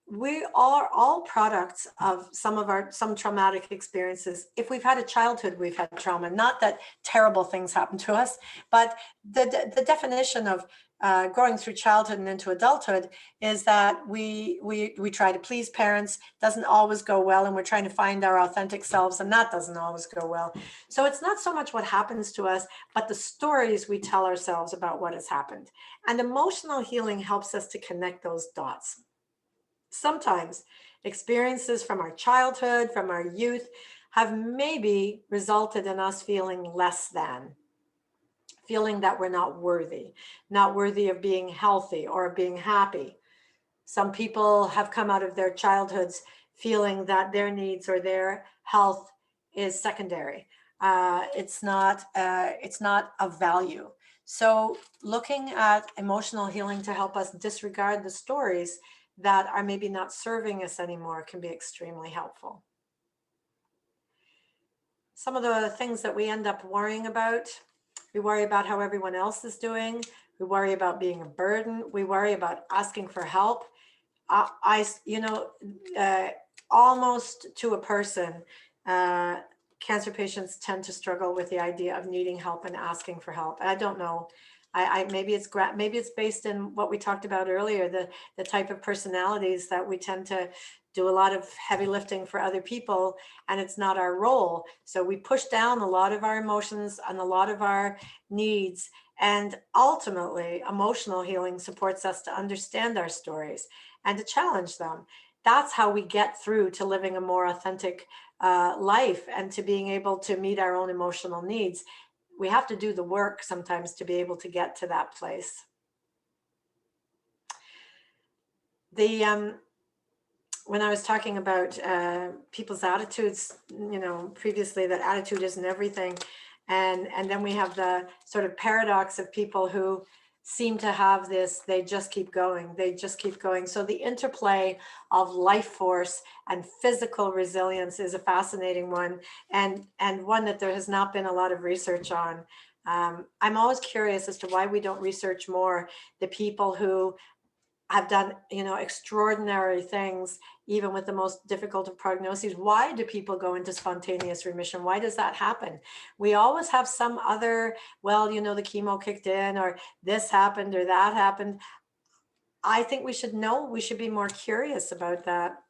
B: we are all products of some traumatic experiences. If we've had a childhood, we've had trauma. Not that terrible things happen to us, but the definition of growing through childhood and into adulthood is that we try to please parents, doesn't always go well, and we're trying to find our authentic selves, and that doesn't always go well. So it's not so much what happens to us, but the stories we tell ourselves about what has happened. And emotional healing helps us to connect those dots. Sometimes experiences from our childhood, from our youth, have maybe resulted in us feeling less than, feeling that we're not worthy of being healthy or of being happy. Some people have come out of their childhoods feeling that their needs or their health is secondary. It's not of value. So looking at emotional healing to help us disregard the stories that are maybe not serving us anymore can be extremely helpful. Some of the things that we end up worrying about, we worry about how everyone else is doing. We worry about being a burden. We worry about asking for help. Almost to a person, cancer patients tend to struggle with the idea of needing help and asking for help. I don't know. Maybe it's based in what we talked about earlier, the type of personalities that we tend to do a lot of heavy lifting for other people, and it's not our role. So we push down a lot of our emotions and a lot of our needs. And ultimately, emotional healing supports us to understand our stories and to challenge them. That's how we get through to living a more authentic life and to being able to meet our own emotional needs. We have to do the work sometimes to be able to get to that place. When I was talking about people's attitudes, previously, that attitude isn't everything. And then we have the sort of paradox of people who seem to have this, they just keep going. So the interplay of life force and physical resilience is a fascinating one, and one that there has not been a lot of research on. I'm always curious as to why we don't research more the people who have done, extraordinary things, even with the most difficult of prognoses. Why do people go into spontaneous remission? Why does that happen? We always have some other, the chemo kicked in, or this happened, or that happened. I think we should know, we should be more curious about that.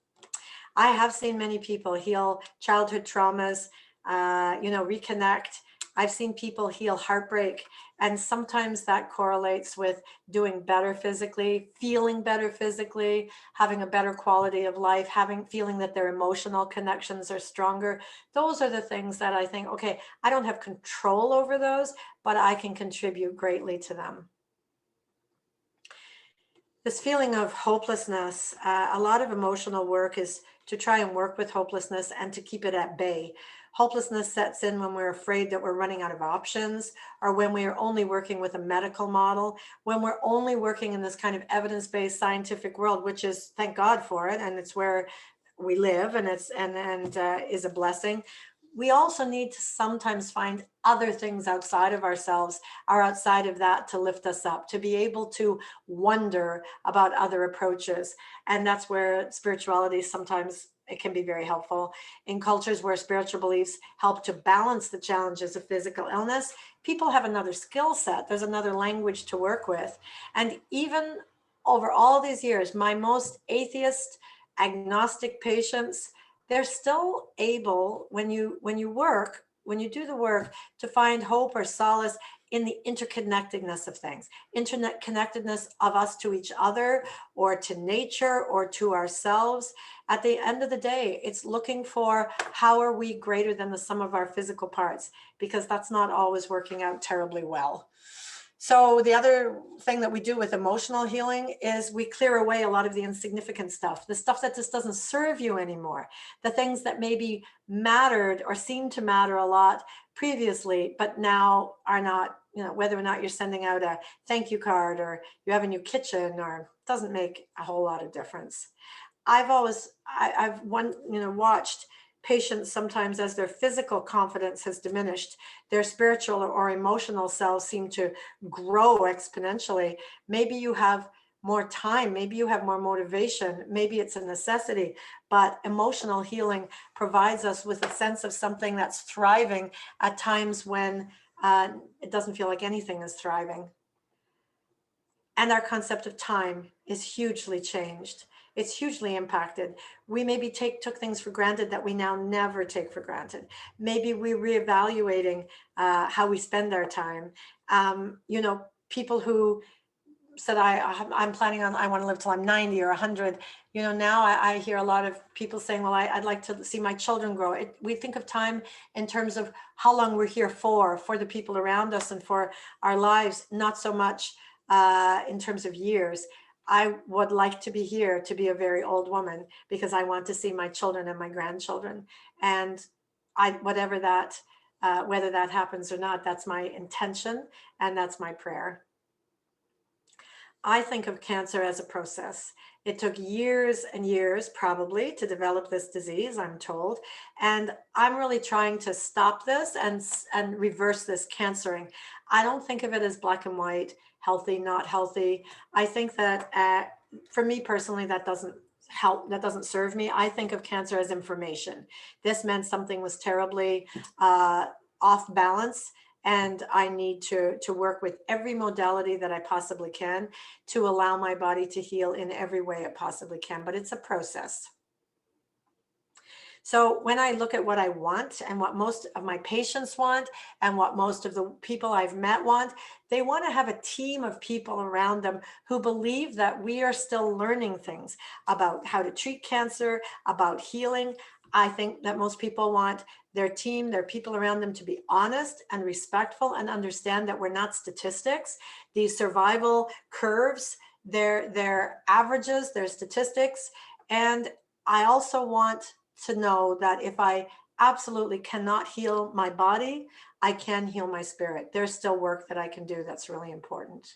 B: I have seen many people heal childhood traumas, reconnect. I've seen people heal heartbreak, and sometimes that correlates with doing better physically, feeling better physically, having a better quality of life, feeling that their emotional connections are stronger. Those are the things that I think, okay, I don't have control over those, but I can contribute greatly to them. This feeling of hopelessness, a lot of emotional work is to try and work with hopelessness and to keep it at bay. Hopelessness sets in when we're afraid that we're running out of options, or when we are only working with a medical model, when we're only working in this kind of evidence-based scientific world, which is, thank God for it, and it's where we live, and it's is a blessing. We also need to sometimes find other things outside of ourselves, or outside of that, to lift us up, to be able to wonder about other approaches. And that's where spirituality sometimes, it can be very helpful. In cultures where spiritual beliefs help to balance the challenges of physical illness, people have another skill set. There's another language to work with. And even over all these years, my most atheist, agnostic patients, they're still able, when you do the work, to find hope or solace in the interconnectedness of things, internet connectedness of us to each other or to nature or to ourselves. At the end of the day, it's looking for how are we greater than the sum of our physical parts, because that's not always working out terribly well. So the other thing that we do with emotional healing is we clear away a lot of the insignificant stuff, the stuff that just doesn't serve you anymore, the things that maybe mattered or seemed to matter a lot previously, but now are not, whether or not you're sending out a thank you card or you have a new kitchen, or doesn't make a whole lot of difference. I've watched patients sometimes, as their physical confidence has diminished, their spiritual or emotional selves seem to grow exponentially. Maybe you have more time, maybe you have more motivation, maybe it's a necessity, but emotional healing provides us with a sense of something that's thriving at times when it doesn't feel like anything is thriving. And our concept of time is hugely changed. It's hugely impacted. We maybe took things for granted that we now never take for granted. Maybe we're reevaluating how we spend our time. People who said, I'm planning on, I want to live till I'm 90 or 100. Now I hear a lot of people saying, well, I'd like to see my children grow. We think of time in terms of how long we're here for the people around us and for our lives, not so much in terms of years. I would like to be here to be a very old woman, because I want to see my children and my grandchildren. And whether that happens or not, that's my intention and that's my prayer. I think of cancer as a process. It took years and years probably to develop this disease, I'm told. And I'm really trying to stop this and reverse this cancering. I don't think of it as black and white, healthy, not healthy. I think that for me personally, that doesn't help, that doesn't serve me. I think of cancer as information. This meant something was terribly off balance, and I need to work with every modality that I possibly can to allow my body to heal in every way it possibly can. But it's a process. So when I look at what I want and what most of my patients want and what most of the people I've met want, they want to have a team of people around them who believe that we are still learning things about how to treat cancer, about healing. I think that most people want their team, their people around them to be honest and respectful and understand that we're not statistics. These survival curves, they're averages, they're statistics. And I also want to know that if I absolutely cannot heal my body, I can heal my spirit. There's still work that I can do that's really important.